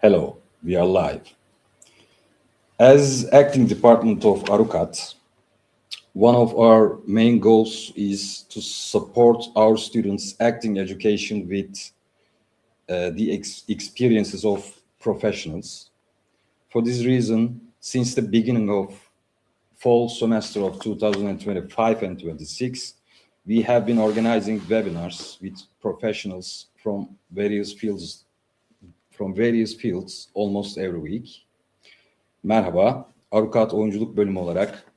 Hello, we are live. As acting department of Arukat, one of our main goals is to support our students' acting education with the experiences of professionals. For this reason, since the beginning of fall semester of 2025 and 26, we have been organizing webinars with professionals from various fields almost every week. Merhaba, Arukat Oyunculuk Bölümü olarak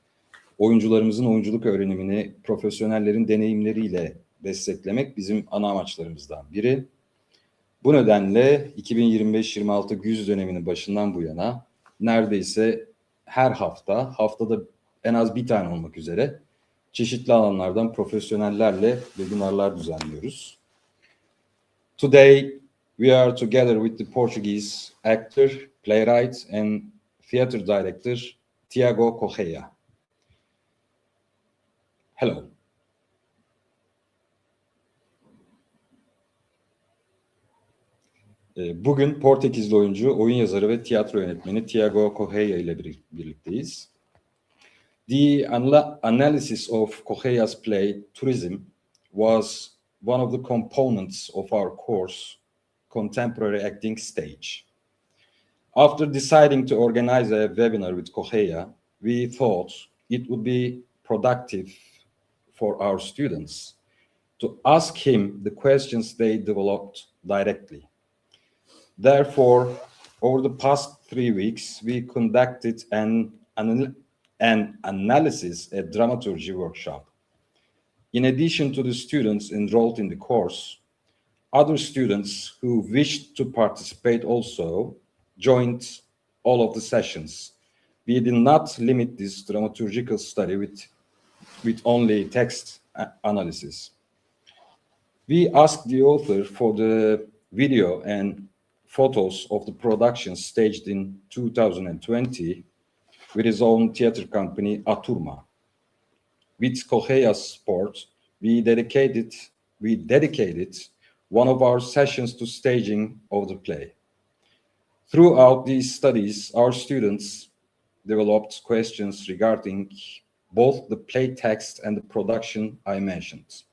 oyuncularımızın oyunculuk öğrenimini profesyonellerin deneyimleriyle desteklemek bizim ana amaçlarımızdan biri. Bu nedenle 2025-26 güz döneminin başından bu yana neredeyse her haftada en az bir tane olmak üzere çeşitli alanlardan profesyonellerle webinarlar düzenliyoruz. Today, we are together with the Portuguese actor, playwright, and theater director Tiago Correia. Hello. Bugün Portekizli oyuncu, oyun yazarı ve tiyatro yönetmeni Tiago Correia ile birlikteyiz. The analysis of Correia's play Turizm was one of the components of our course Contemporary Acting Stage. After deciding to organize a webinar with Correia, we thought it would be productive for our students to ask him the questions they developed directly. Therefore, over the past 3 weeks, we conducted an analysis at dramaturgy workshop. In addition to the students enrolled in the course, other students who wished to participate also joined all of the sessions. We did not limit this dramaturgical study with only text analysis. We asked the author for the video and photos of the production staged in 2020 with his own theater company, Oturumda. With Correia's support, we dedicated one of our sessions to staging of the play. Throughout these studies, our students developed questions regarding both the play text and the production I mentioned.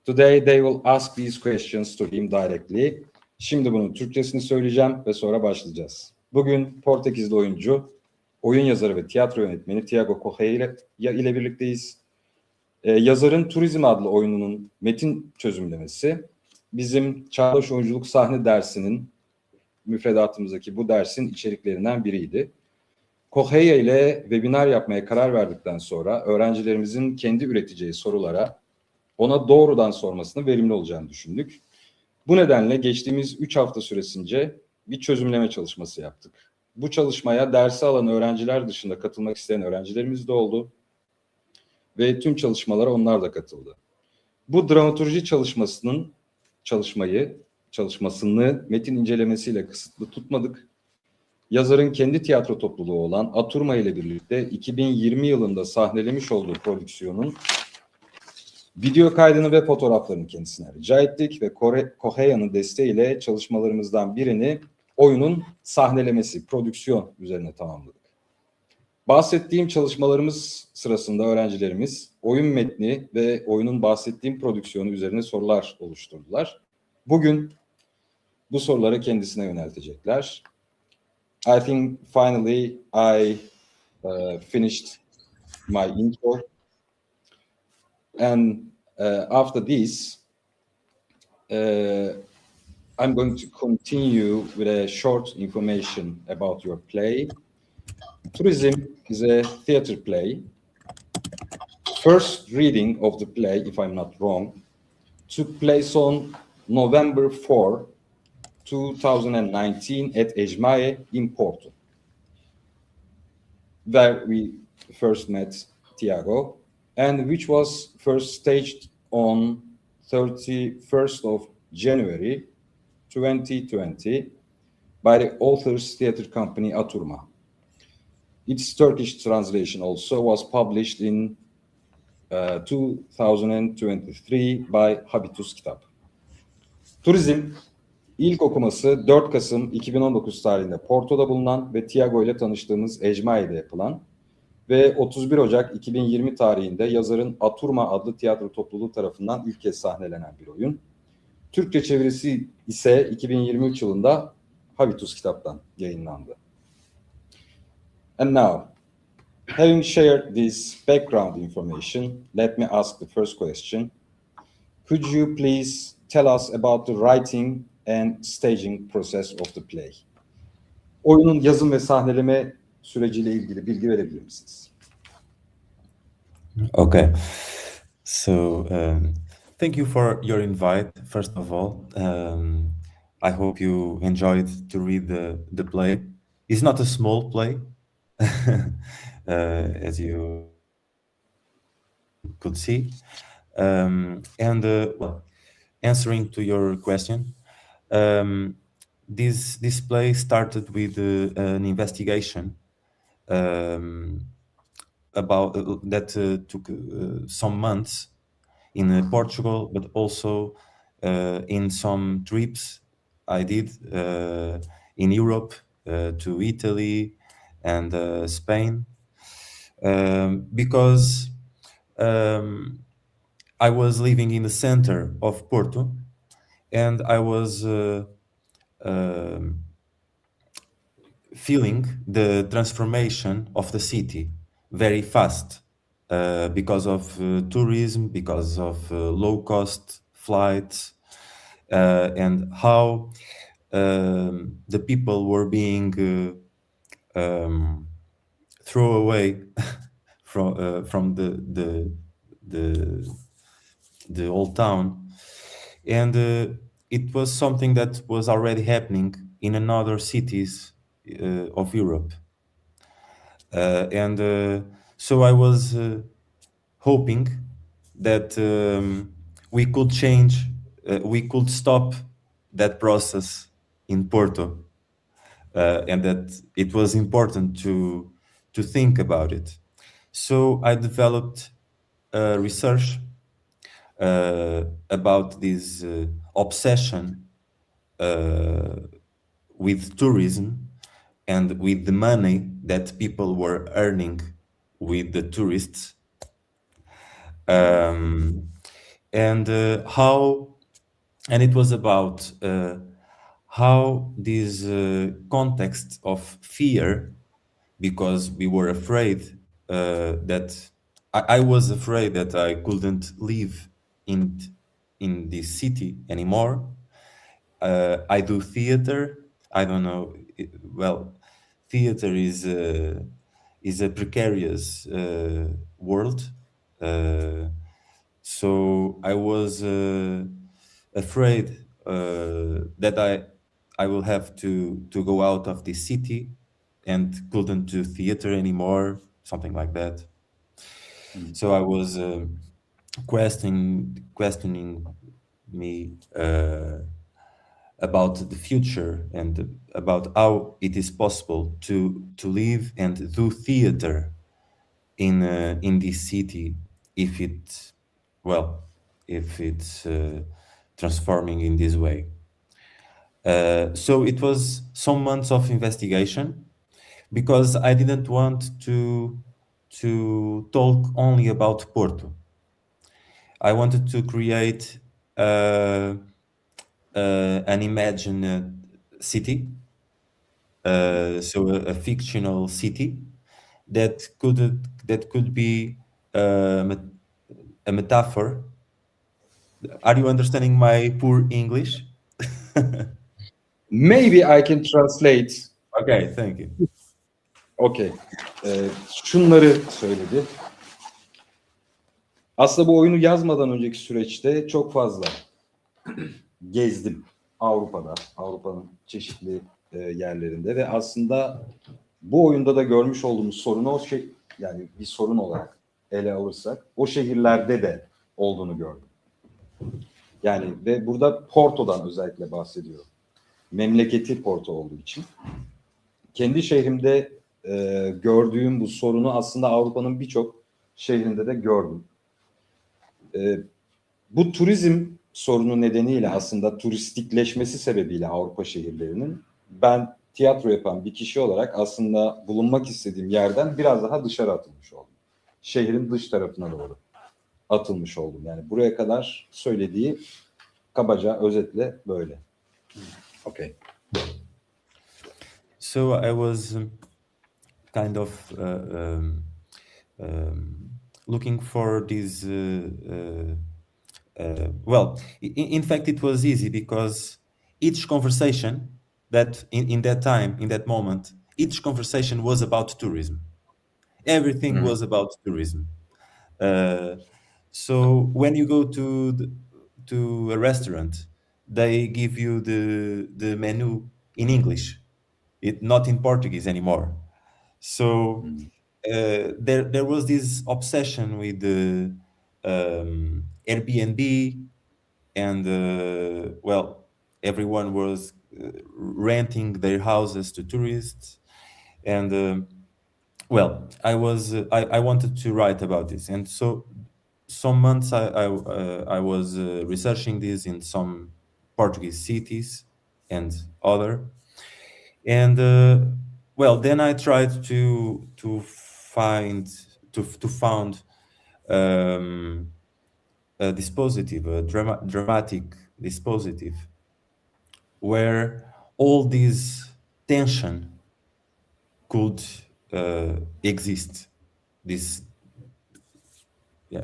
Today, they will ask these questions to him directly. Şimdi bunun Türkçesini söyleyeceğim ve sonra başlayacağız. Bugün Portekizli oyuncu, oyun yazarı ve tiyatro yönetmeni Tiago Correia ile birlikteyiz. Yazarın Turizm adlı oyununun metin çözümlemesi bizim Çağdaş Oyunculuk sahne dersinin müfredatımızdaki bu dersin içeriklerinden biriydi. Correia ile webinar yapmaya karar verdikten sonra öğrencilerimizin kendi üreteceği sorulara ona doğrudan sormasının verimli olacağını düşündük. Bu nedenle geçtiğimiz 3 hafta süresince bir çözümleme çalışması yaptık. Bu çalışmaya dersi alan öğrenciler dışında katılmak isteyen öğrencilerimiz de oldu ve tüm çalışmalara onlar da katıldı. Bu dramaturji çalışmasını metin incelemesiyle kısıtlı tutmadık. Yazarın kendi tiyatro topluluğu olan Oturumda ile birlikte 2020 yılında sahnelemiş olduğu prodüksiyonun video kaydını ve fotoğraflarını kendisine rica ettik ve Correia'nın desteğiyle çalışmalarımızdan birini oyunun sahnelemesi, prodüksiyon üzerine tamamladık. Bahsettiğim çalışmalarımız sırasında öğrencilerimiz oyun metni ve oyunun bahsettiğim prodüksiyonu üzerine sorular oluşturdular. Bugün bu soruları kendisine yöneltecekler. I think finally I finished my intro. And after this, I'm going to continue with a short information about your play. Turizm is a theater play. First reading of the play, if I'm not wrong, took place on November 4, 2019 at Ejmae in Porto, where we first met Tiago, and which was first staged on 31st of January 2020 by the author's theater company Oturumda. Its Turkish translation also was published in 2023 by Habitus Kitap. Turizm İlk okuması 4 Kasım 2019 tarihinde Porto'da bulunan ve Tiago ile tanıştığımız Ecmai'de yapılan ve 31 Ocak 2020 tarihinde yazarın Oturumda adlı tiyatro topluluğu tarafından ilk kez sahnelenen bir oyun. Türkçe çevirisi ise 2023 yılında Habitus kitaptan yayınlandı. And now, having shared this background information, let me ask the first question. Could you please tell us about the writing and staging process of the play? Oyunun yazım ve sahneleme süreciyle ilgili bilgi verebilir misiniz? Okay. So, thank you for your invite, first of all. I hope you enjoyed to read the play. It's not a small play, as you could see. Well, answering to your question, this play started with an investigation about that took some months in Portugal, but also in some trips I did in Europe to Italy and Spain, because I was living in the center of Porto, and I was feeling the transformation of the city very fast because of tourism, because of low-cost flights, and how the people were being thrown away from the old town, and it was something that was already happening in another cities of Europe, and so I was hoping that we could change, we could stop that process in Porto, and that it was important to think about it. So I developed research about this obsession with tourism and with the money that people were earning with the tourists, and it was about how this context of fear, because we were afraid that I was afraid that I couldn't live in this city anymore. I do theater. I don't know. Well, theater is a precarious world. So I was afraid that I will have to go out of this city and couldn't do theater anymore, something like that. So I was questioning me about the future and about how it is possible to live and do theater in this city if it's transforming in this way. So it was some months of investigation, because I didn't want to talk only about Porto. I wanted to create an imagined city, so a fictional city that could be a metaphor. Are you understanding my poor English? Maybe I can translate. Okay, thank you. Okay. Şunları söyledi. Aslında bu oyunu yazmadan önceki süreçte çok fazla gezdim Avrupa'da, Avrupa'nın çeşitli yerlerinde ve aslında bu oyunda da görmüş olduğumuz sorunu yani bir sorun olarak ele alırsak o şehirlerde de olduğunu gördüm. Yani ve burada Porto'dan özellikle bahsediyorum. Memleketi Porto olduğu için. Kendi şehrimde gördüğüm bu sorunu aslında Avrupa'nın birçok şehrinde de gördüm. Bu turizm sorunu nedeniyle aslında turistikleşmesi sebebiyle Avrupa şehirlerinin ben tiyatro yapan bir kişi olarak aslında bulunmak istediğim yerden biraz daha dışarı atılmış oldum. Şehrin dış tarafına doğru atılmış oldum. Yani buraya kadar söylediği kabaca özetle böyle. Okay. So I was kind of looking for this. Well, in fact, it was easy because each conversation that in that time, in that moment, each conversation was about tourism. Everything was about tourism. So when you go to a restaurant, they give you the menu in English, not in Portuguese anymore. So there was this obsession with the Airbnb, and well, everyone was renting their houses to tourists, and well, I wanted to write about this, and so some months I was researching this in some Portuguese cities and other, and well, then I tried to found a dispositive, a dramatic dispositive, where all this tension could exist. This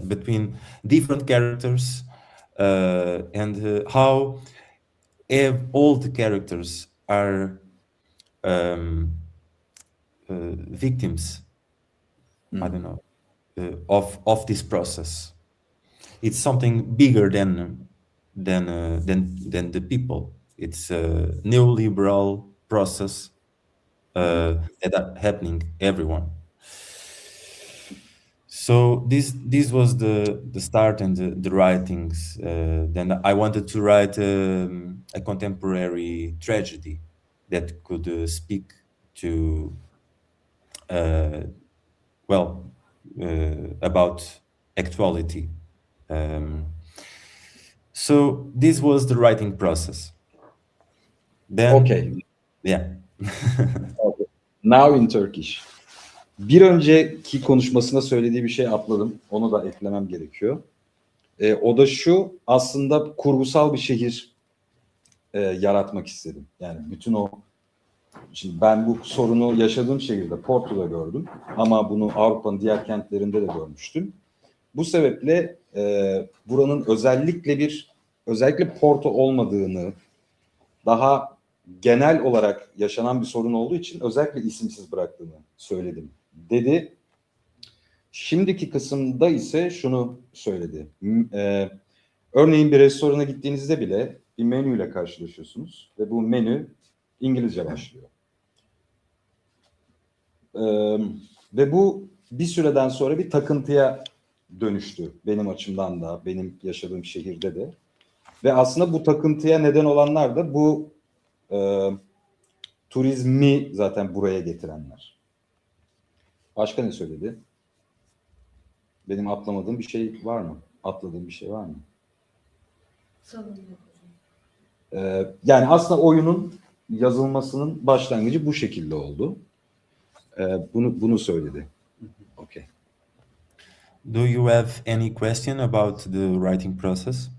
between different characters, and how all the characters are victims. I don't know, of this process. It's something bigger than the people. It's a neoliberal process that are happening everyone. So this was the start and the writings. Then I wanted to write a contemporary tragedy that could speak to well about actuality. So this was the writing process. Then Okay. yeah. Okay. Now in Turkish. Bir önceki konuşmasında söylediği bir şey atladım. Onu da eklemem gerekiyor. O da şu, aslında kurgusal bir şehir yaratmak istedim. Yani bütün o, şimdi ben bu sorunu yaşadığım şehirde, Porto'da gördüm. Ama bunu Avrupa'nın diğer kentlerinde de görmüştüm. Bu sebeple buranın özellikle Porto olmadığını, daha genel olarak yaşanan bir sorun olduğu için özellikle isimsiz bıraktığını söyledim dedi. Şimdiki kısımda ise şunu söyledi. Örneğin bir restorana gittiğinizde bile bir menüyle karşılaşıyorsunuz ve bu menü İngilizce başlıyor. Ve bu bir süreden sonra bir takıntıya dönüştü benim açımdan da, benim yaşadığım şehirde de. Ve aslında bu takıntıya neden olanlar da bu turizmi zaten buraya getirenler. Başka ne söyledi? Benim atlamadığım bir şey var mı? Atladığım bir şey var mı? Yani aslında oyunun yazılmasının başlangıcı bu şekilde oldu. Bunu söyledi. Okay. Do you have any question about the writing process?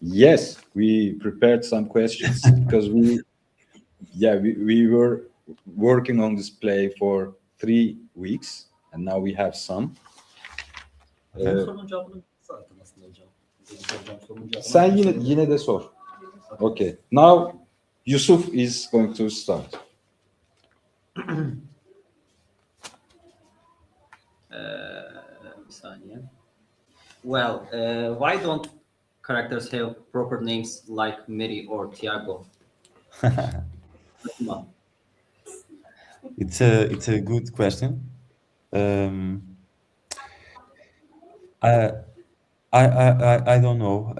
Yes, we prepared some questions because we were working on this play for 3 weeks and now we have some. Sorunun cevabını zaten aslında hocam. Sen yine de sor. Okay. Now Yusuf is going to start. Bir saniye. Well, why don't characters have proper names like Mary or Tiago? It's a good question. I don't know.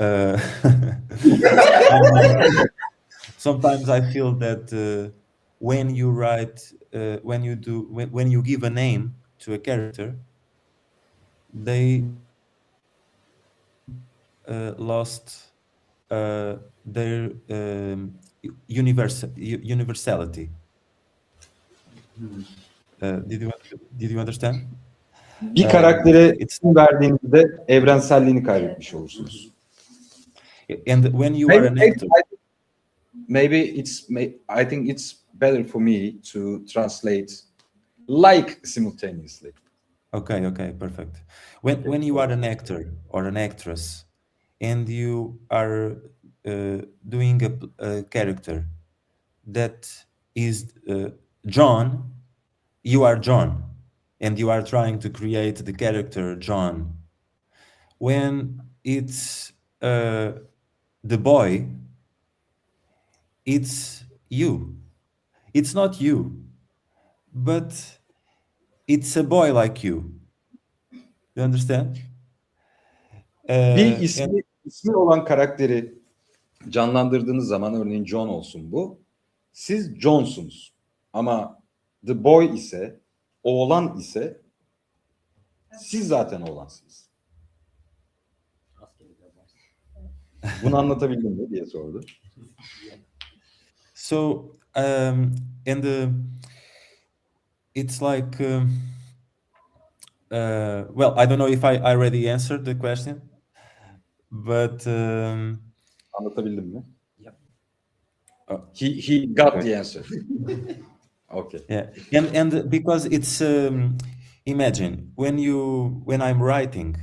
Sometimes I feel that when you write, when you give a name to a character, they lost their universality. Did you understand? Bir karaktere It's isim verdiğinizde evrenselliğini kaybetmiş olursunuz. and when you are an actor. I think it's better for me to translate like simultaneously. Okay, perfect. When you are an actor or an actress and you are doing a character that is John, you are John, and you are trying to create the character John. When it's the boy, it's you. It's not you, but it's a boy like you. You understand? Bir And ismi olan karakteri canlandırdığınız zaman, örneğin John olsun bu, siz John'sunuz. Ama the boy ise, oğlan ise siz zaten oğlansınız. Bunu anlatabildim mi diye sordu. so and it's like well, I don't know if I already answered the question, but Anlatabildim mi? Yep. He got the answer. Okay. yeah, and because it's imagine when I'm writing,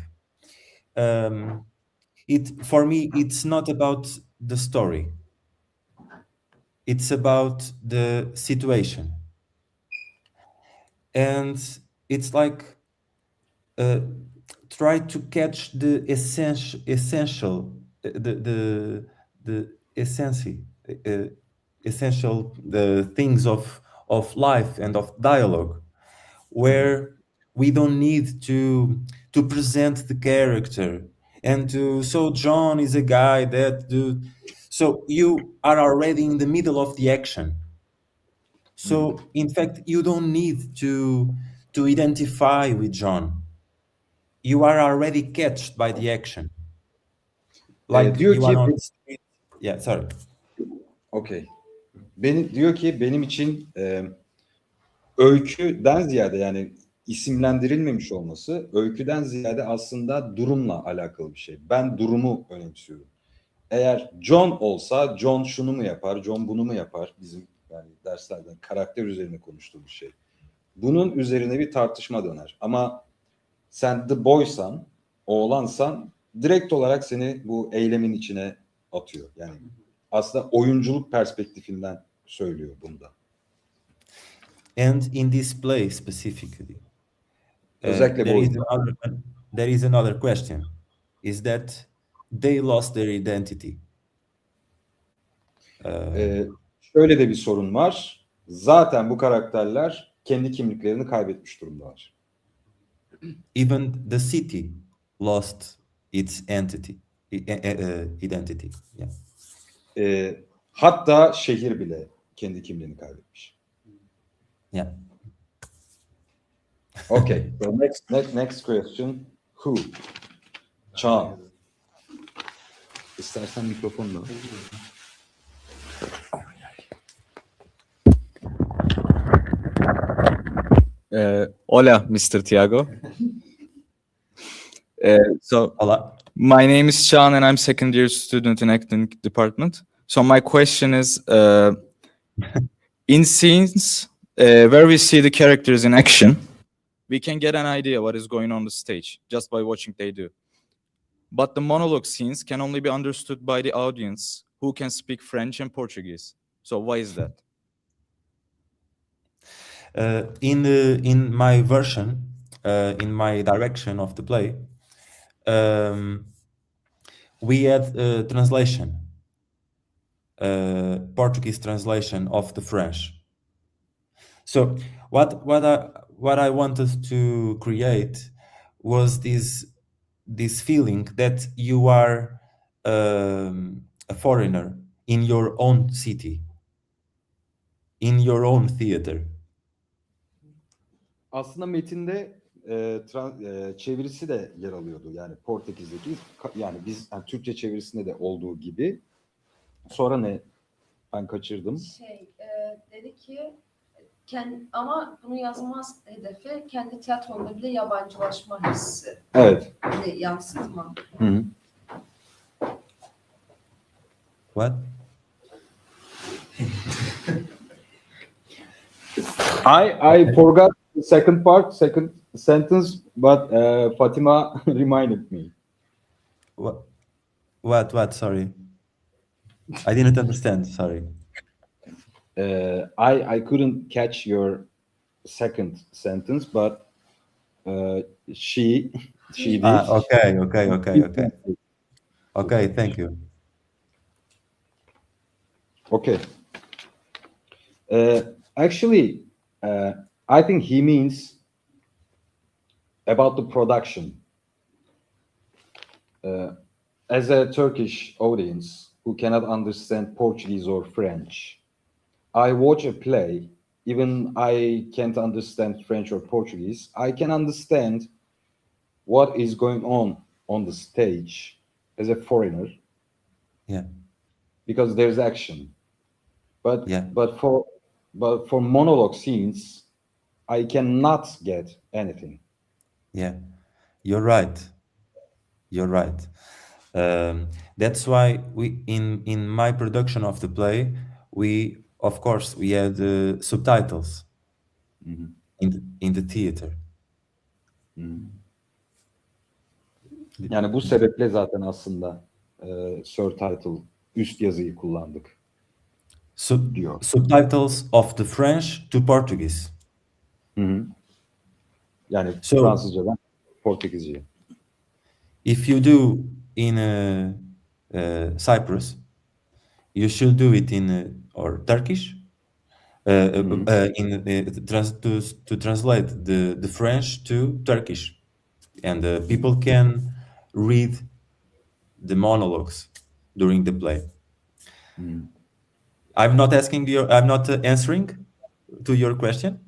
it for me it's not about the story. It's about the situation, and it's like try to catch the essential the essential the things of life and of dialogue, where we don't need to present the character and to so John is a guy that do so you are already in the middle of the action. So in fact you don't need to identify with John. You are already catched by the action. Like diyor you ki are on the street. Yeah, sorry. okay. Diyor ki benim için öyküden ziyade, yani isimlendirilmemiş olması öyküden ziyade aslında durumla alakalı bir şey. Ben durumu önemsiyorum. Eğer John olsa John şunu mu yapar, John bunu mu yapar, bizim yani derslerden karakter üzerine konuştuğumuz şey. Bunun üzerine bir tartışma döner. Ama sen the boy'san, oğlansan direkt olarak seni bu eylemin içine atıyor. Yani aslında oyunculuk perspektifinden söylüyor bunda. And in this play specifically, Özellikle bu oyunda. there is another question. Is that they lost their identity. Şöyle de bir sorun var. Zaten bu karakterler kendi kimliklerini kaybetmiş durumdalar. Even the city lost its identity. Yeah. Hatta şehir bile kendi kimliğini kaybetmiş. Yeah. Okay. So next question. Who? Çağ. İstersen mikrofonla. Hola, Mr. Tiago. Hola. My name is Sean, and I'm second year student in acting department. So my question is, in scenes where we see the characters in action, we can get an idea what is going on the stage just by watching they do. But the monologue scenes can only be understood by the audience who can speak French and Portuguese. So why is that? In my version, in my direction of the play, we had a translation, Portuguese translation of the French. So what I wanted to create was this feeling that you are a foreigner in your own city, in your own theater. Aslında metinde çevirisi de yer alıyordu. Yani Portekiz'deki yani biz yani Türkçe çevirisinde de olduğu gibi. Sonra ne? Ben kaçırdım. Dedi ki ama bunu yazmaz hedefi kendi tiyatronda bile yabancılaşma hissi. Evet. Yansıtma. Hı-hı. What? I forgot the second sentence, but Fatima reminded me. What? Sorry. I didn't understand. Sorry. I couldn't catch your second sentence, but she did. Okay. Okay, thank you. Okay. Actually, I think he means about the production. As a Turkish audience who cannot understand Portuguese or French, I watch a play, even I can't understand French or Portuguese, I can understand what is going on the stage as a foreigner. Yeah. Because there's action. But Yeah. but for monologue scenes, I cannot get anything. Yeah, you're right. That's why we in my production of the play, we of course we had subtitles in the theater. Yani bu sebeple zaten aslında subtitle, üst yazıyı kullandık. Diyor. Subtitles of the French to Portuguese. Yani So- Fransızcadan Portekizce'ye. If you do in Cyprus, you should do it in or Turkish. To translate the French to Turkish, and people can read the monologues during the play. I'm not answering to your question.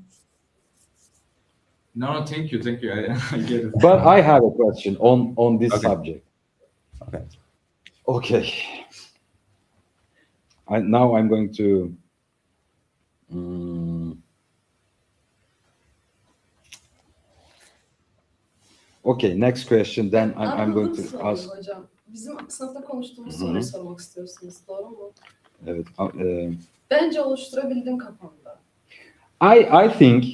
No, thank you. I get it. But I have a question on this Okay. subject. Okay. Okay. Now I'm going to okay, next question. Then I'm going to soruyu ask. hocam. Bizim sınıfta konuştuğumuz soruyu sormak istiyorsunuz. Doğru mu? Evet. Bence oluşturabildim kafamda. I think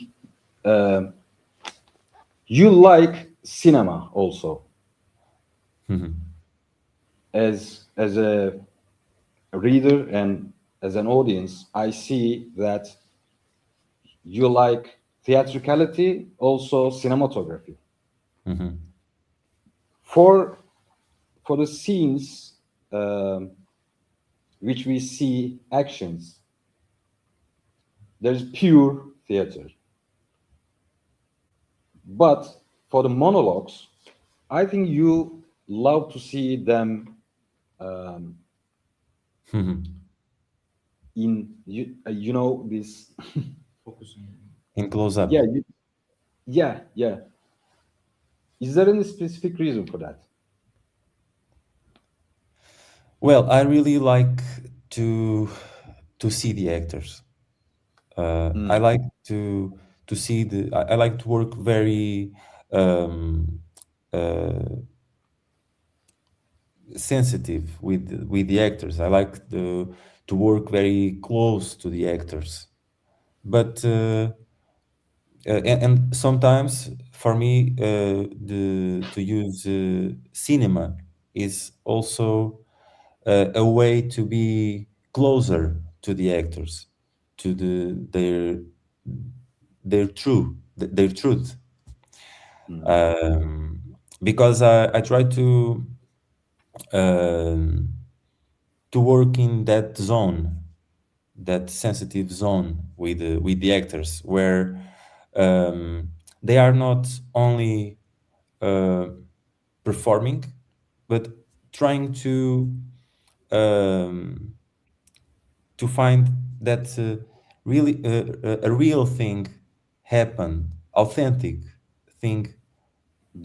you like cinema also. As a reader and as an audience, I see that you like theatricality, also cinematography. For the scenes which we see actions, there's pure theater. But for the monologues, I think you love to see them in you know this Focusing. In close up. yeah. Is there any specific reason for that? Well, I really like to see the actors. I like to see I like to work very sensitive with the actors. I like to work very close to the actors. But and sometimes for me to use cinema is also a way to be closer to the actors, to their truth. Because I try to work in that zone, that sensitive zone with the actors, where they are not only performing, but trying to find that really a real thing happen, authentic thing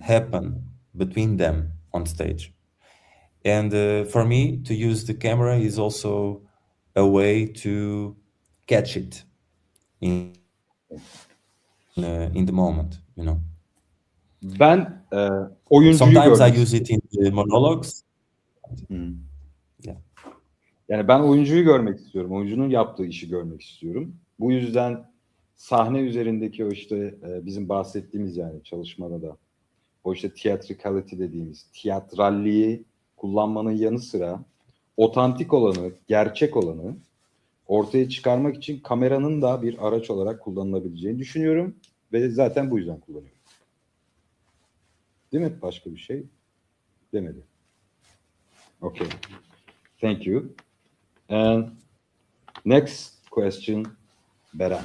happen between them on stage. And for me, to use the camera is also a way to catch it in the moment, you know. Ben oyuncuyu Sometimes I görmek use it in the monologues. Hmm. Yeah. Yani ben oyuncuyu görmek istiyorum. Oyuncunun yaptığı işi görmek istiyorum. Bu yüzden sahne üzerindeki o işte bizim bahsettiğimiz yani çalışmada da o işte theatricality dediğimiz tiyatralliği kullanmanın yanı sıra otantik olanı, gerçek olanı ortaya çıkarmak için kameranın da bir araç olarak kullanılabileceğini düşünüyorum ve zaten bu yüzden kullanıyorum. Değil mi? Başka bir şey demedi. Okay. Thank you. And next question, Beren.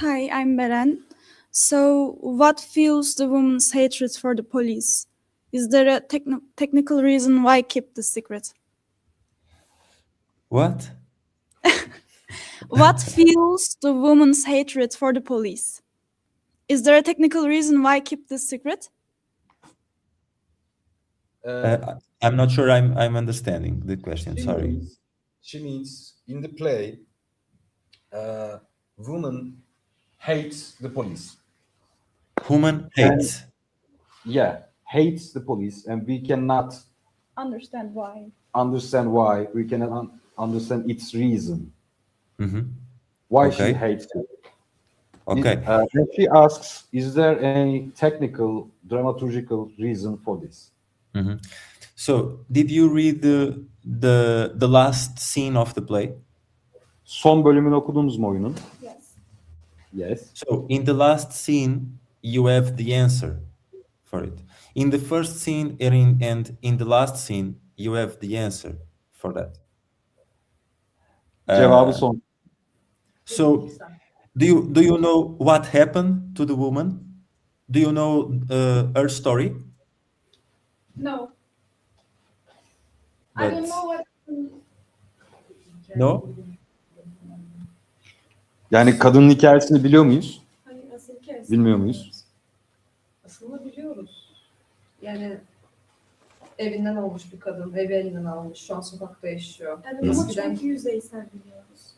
Hi, I'm Beren. So, what fuels the woman's hatred for the police? Is there a technical reason why keep the secret? What? What fuels the woman's hatred for the police? Is there a technical reason why keep the secret? I'm not sure I'm understanding the question. Sorry. She means in the play, woman hates the police. Human hates. Hates the police, and we cannot Understand why. understand why. We cannot understand its reason. Mhm. Why Okay. she hates it. Okay. And she asks, is there any technical, dramaturgical reason for this? Mhm. So, did you read the last scene of the play? Son bölümünü okudunuz mu oyunun? Yes. Yes. So, in the last scene, you have the answer for it. In the first scene and in the last scene, you have the answer for that. Cevabı son. So, do you know what happened to the woman? Do you know her story? No. I But don't know what. no? Yani kadının hikayesini biliyor muyuz? Hani asıl kes. Bilmiyor muyuz? Aslında biliyoruz. Yani evinden olmuş bir kadın, evi elinden almış, şu an sokakta yaşıyor. Evet, ama Eskiden çok yüzeysel biliyoruz.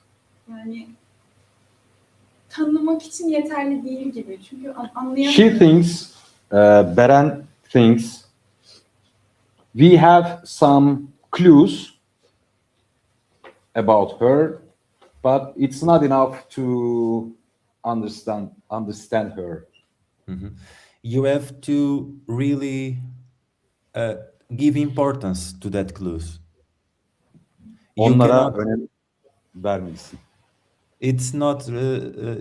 Yani tanımak için yeterli değil gibi. Çünkü anlayamıyorum. She thinks, Beren thinks, we have some clues about her, but it's not enough to understand her. Mhm. You have to really give importance to that clues. You Onlara cannot. önem vermelisin. It's not.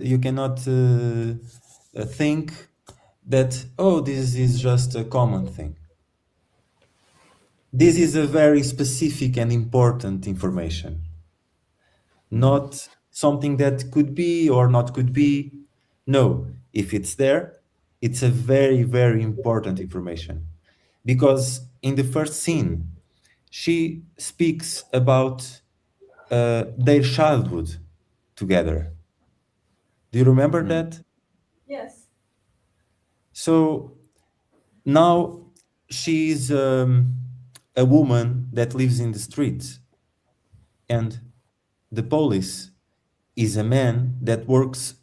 You cannot think that this is just a common thing. This is a very specific and important information. Not something that could be or not could be. No, if it's there, it's a very, very important information. Because in the first scene, she speaks about their childhood together. Do you remember that? Yes. So now she's a woman that lives in the streets, and the police is a man that works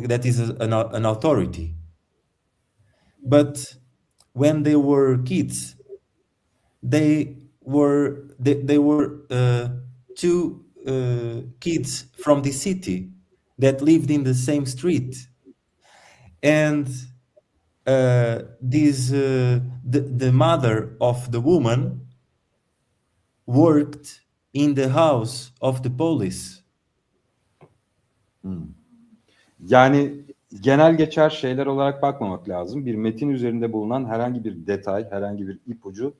that is an authority. But when they were kids, they were two kids from the city that lived in the same street, and the mother of the woman worked in the house of the police. Yani genel geçer şeyler olarak bakmamak lazım. Bir metin üzerinde bulunan herhangi bir detay, herhangi bir ipucu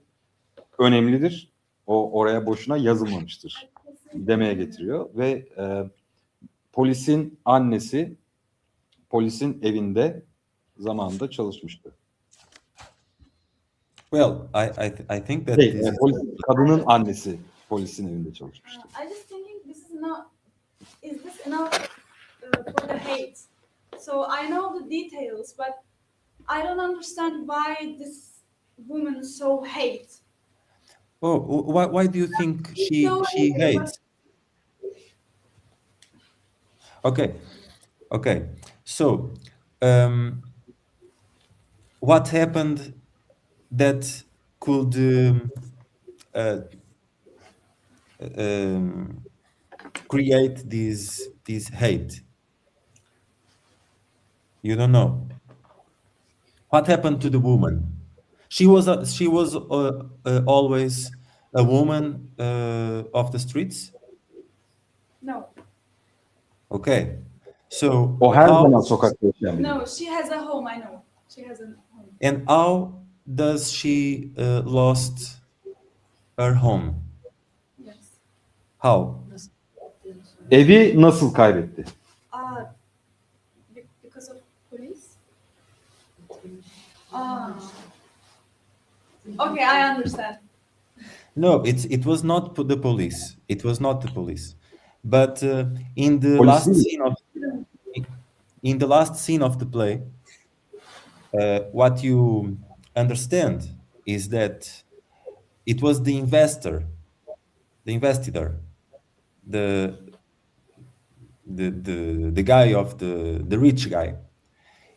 önemlidir. O oraya boşuna yazılmamıştır demeye getiriyor ve polisin annesi polisin evinde zamanında çalışmıştı. Well, I think that Kadının annesi polisin evinde çalışmıştı. I just thinking this is not is this enough for the hate? So I know the details, but I don't understand why this woman so hate. Oh, why do you think she hates? Okay. So, what happened that could create this hate? You don't know. What happened to the woman? She was always a woman of the streets. No, Okay. So O her how, zaman sokakta yaşayan biri. no, she has a home. I know she has a home. and how does she lost her home? Yes. How? Evi nasıl kaybetti? Because of police. Ah. Okay, I understand. No, it was not the police. It was not the police. But in the Police last değil. scene of the play, what you understand is that it was the investigator, the guy of the rich guy.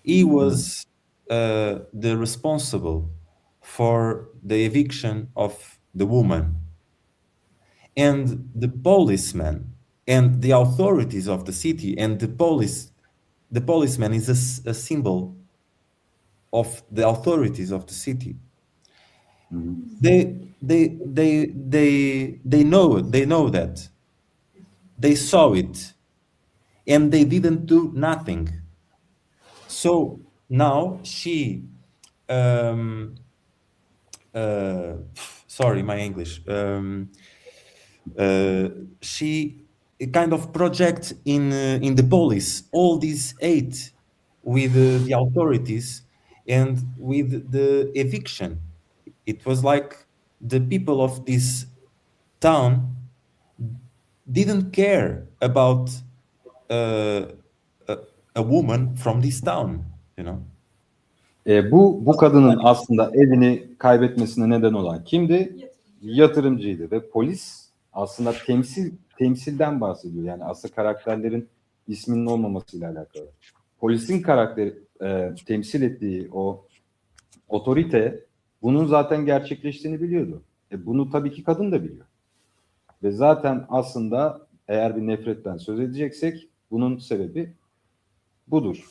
He was the responsible for the eviction of the woman, and the policeman and the authorities of the city, and the policeman is a symbol of the authorities of the city. They know that. They saw it, and they didn't do nothing. So now she, sorry, my English. She kind of project in the police all these hate with the authorities and with the eviction. It was like the people of this town didn't care about a woman from this town, you know. Bu kadının aslında evini kaybetmesine neden olan kimdi? Yatırımcıydı ve polis aslında temsilden bahsediyor. Yani asıl karakterlerin isminin olmamasıyla alakalı. Polisin temsil ettiği o otorite bunun zaten gerçekleştiğini biliyordu. Bunu tabii ki kadın da biliyor. Ve zaten aslında eğer bir nefretten söz edeceksek bunun sebebi budur.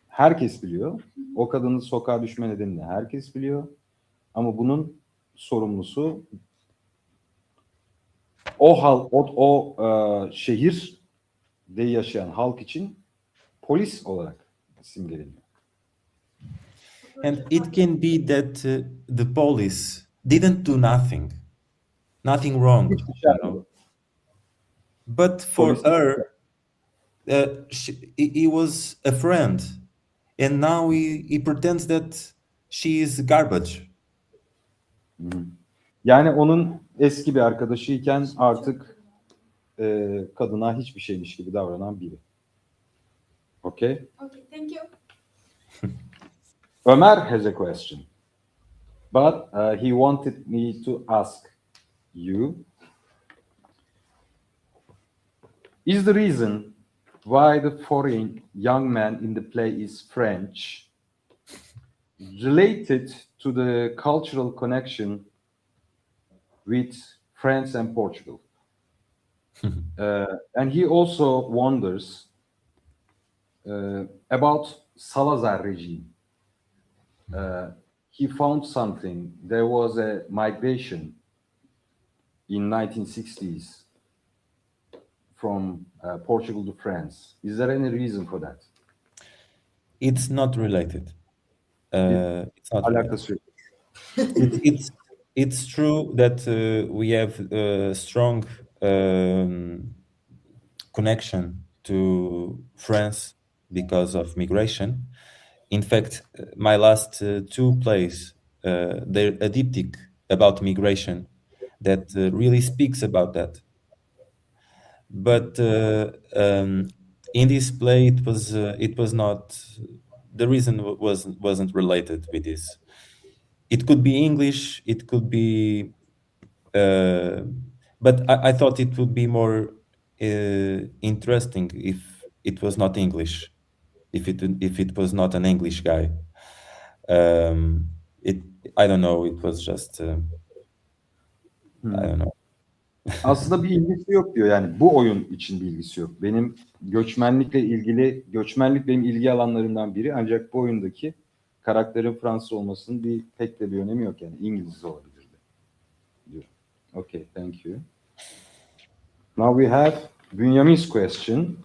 Herkes biliyor. O kadının sokağa düşme nedenini herkes biliyor. Ama bunun sorumlusu o şehirde yaşayan halk için polis olarak simgeleniyor. And it can be that the police didn't do nothing wrong, you know. But for her, he was a friend, and now he pretends that she is garbage. Yani onun eski bir arkadaşıyken artık kadına hiçbir şeymiş gibi davranan biri. Okay? Okay, thank you. Ömer has a question, but he wanted me to ask you: is the reason why the foreign young man in the play is French related to the cultural connection with France and Portugal? And he also wonders about Salazar regime. He found something. There was a migration in 1960s from Portugal to France. Is there any reason for that? It's not related. It's not related. Alakası yok. It's true that we have a strong connection to France because of migration. In fact, my last two plays, they're a diptych about migration that really speaks about that. But in this play, it was not. The reason wasn't related with this. It could be English. It could be. But I thought it would be more interesting if it was not English, if it was not an English guy. It I don't know. It was just I don't know. Aslında bir ilgisi yok diyor. Yani bu oyun için bir ilgisi yok. Benim göçmenlik benim ilgi alanlarımdan biri. Ancak bu oyundaki karakterin Fransız olmasının pek de bir önemi yok. Yani İngiliz olabilirdi diyor. Okay, thank you. Now we have Bünyamin's question.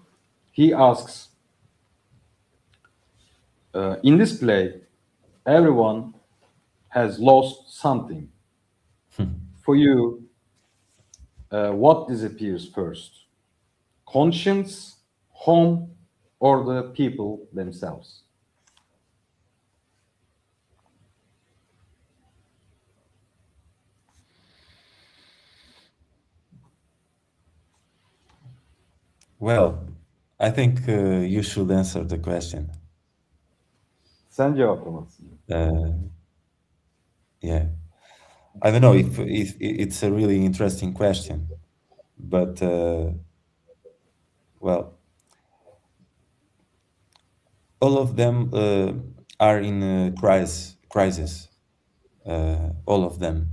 He asks, in this play, everyone has lost something. For you, what disappears first? Conscience, home, or the people themselves? Well, I think you should answer the question. Sen cevaplamalısın. Yeah, I don't know if it's a really interesting question, but well, all of them are in crisis. All of them.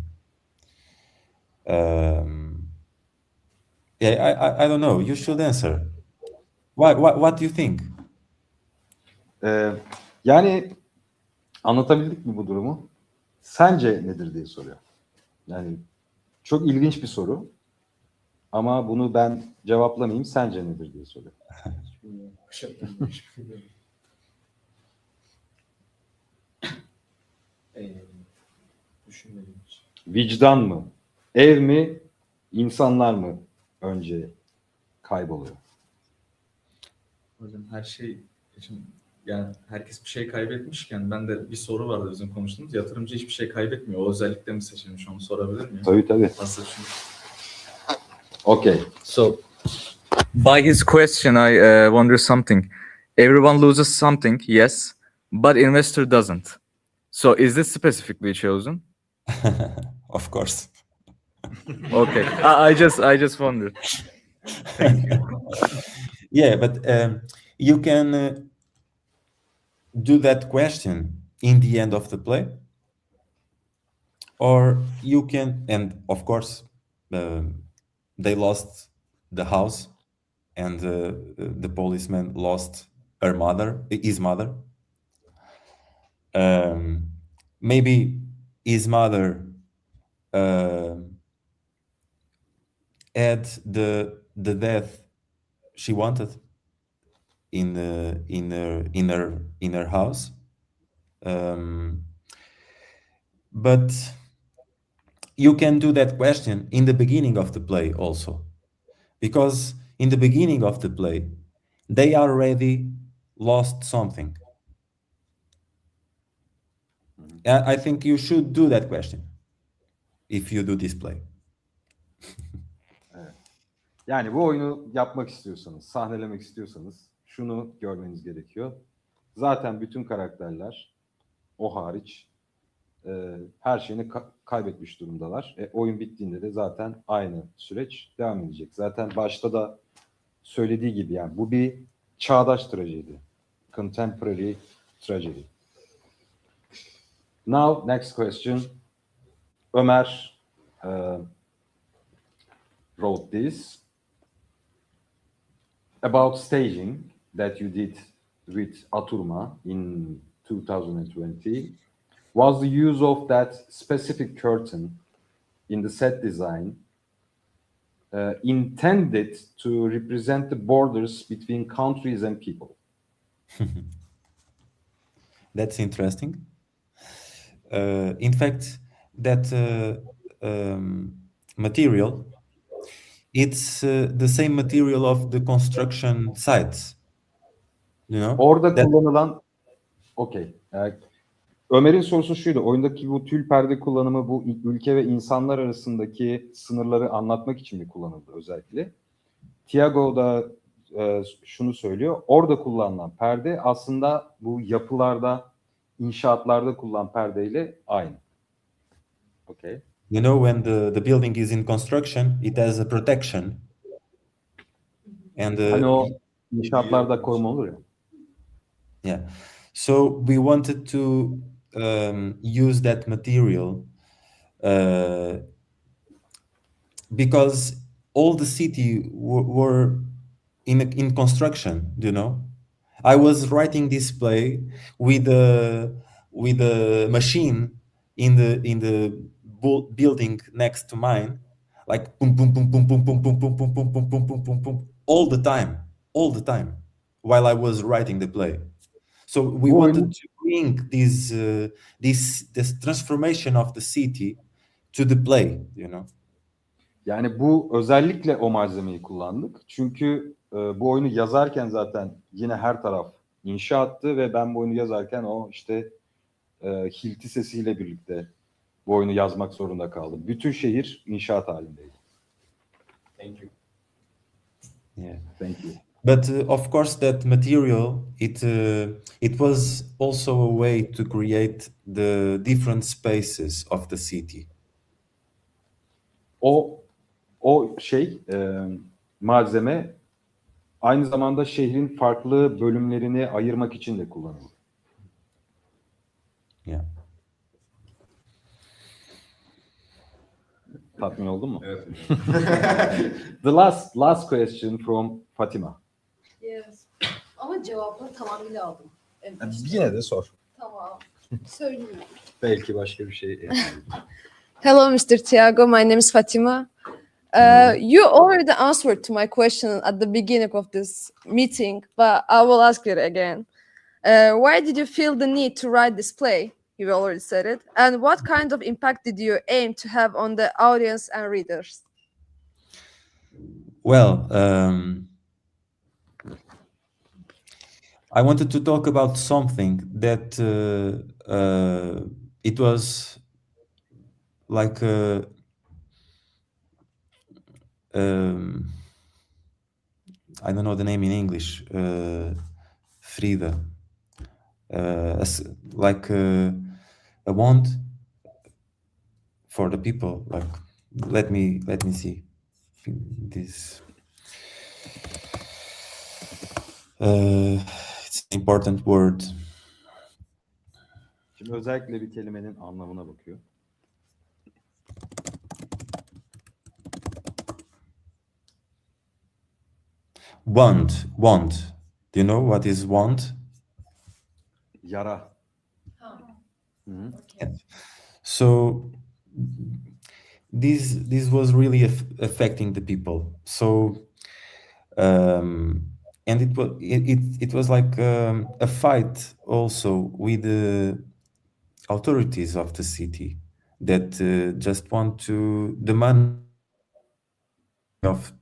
Yeah, I don't know. You should answer. What do you think? Yani anlatabildik mi bu durumu? Sence nedir diye soruyor. Yani çok ilginç bir soru. Ama bunu ben cevaplamayayım. Sence nedir diye soruyor. Vicdan mı? Ev mi? İnsanlar mı önce kayboluyor? Hocam her şey için yani herkes bir şey kaybetmişken ben de bir soru vardı bizim konuştuğumuz. Yatırımcı hiçbir şey kaybetmiyor. O özellikle mi seçilmiş onu sorabilir miyim? Tabii. Nasıl şimdi? Okay. So by his question I wonder something. Everyone loses something, yes, but investor doesn't. So is this specifically chosen? Of course. Okay. I just wondered. Thank you. Yeah, but you can do that question in the end of the play, or you can, and of course, they lost the house, and the policeman lost his mother. Maybe his mother had the death she wanted in her house, but you can do that question in the beginning of the play also, because in the beginning of the play they already lost something. I think you should do that question if you do this play. Yani bu oyunu yapmak istiyorsanız, sahnelemek istiyorsanız şunu görmeniz gerekiyor. Zaten bütün karakterler, o hariç, her şeyini kaybetmiş durumdalar. Oyun bittiğinde de zaten aynı süreç devam edecek. Zaten başta da söylediği gibi yani bu bir çağdaş trajedi. Contemporary tragedy. Now, next question. Ömer wrote this about staging that you did with Oturumda in 2020. Was the use of that specific curtain in the set design intended to represent the borders between countries and people? That's interesting. In fact, that material, it's the same material of the construction sites. You know? Orada kullanılan, okay. Ömer'in sorusu şuydu. Oyundaki bu tül perde kullanımı bu ülke ve insanlar arasındaki sınırları anlatmak için mi kullanıldı özellikle? Tiago da şunu söylüyor. Orada kullanılan perde aslında bu yapılarda, inşaatlarda kullanılan perdeyle aynı. Okay. You know, when the building is in construction, it has a protection. And Hani o inşaatlarda koruma olur ya. yeah, so we wanted to use that material because all the city were in construction. You know, I was writing this play with a machine in the building next to mine, like boom boom boom boom boom boom boom boom boom boom boom boom boom boom boom all the time while I was writing the play. So we wanted to bring this transformation of the city to the play, you know. Yani bu özellikle o malzemeyi kullandık. Çünkü bu oyunu yazarken zaten yine her taraf inşaattı ve ben bu oyunu yazarken o işte hilti sesiyle birlikte bu oyunu yazmak zorunda kaldım. Bütün şehir inşaat halindeydi. Thank you. Yeah. Thank you. But of course, that material it was also a way to create the different spaces of the city. O malzeme aynı zamanda şehrin farklı bölümlerini ayırmak için de kullanıldı. Yeah. Tatmin oldun mu? Evet. The last question from Fatima. Yes. Ama cevapları tamamıyla aldım. En başta. Yine de sor. Tamam. Söylüyorum. Belki başka bir şey. Hello, Mr. Tiago. My name is Fatima. You already answered to my question at the beginning of this meeting, but I will ask it again. Why did you feel the need to write this play? You already said it. And what kind of impact did you aim to have on the audience and readers? Well, I wanted to talk about something that it was like I don't know the name in English. Frida, like a wand for the people. Like, let me see this. It's an important word. Şimdi özellikle bir kelimenin anlamına bakıyor. Wand. Do you know what is wand? Yara. Okay. Yeah. So this was really affecting the people. So and it was like a fight also with the authorities of the city that just want to demand of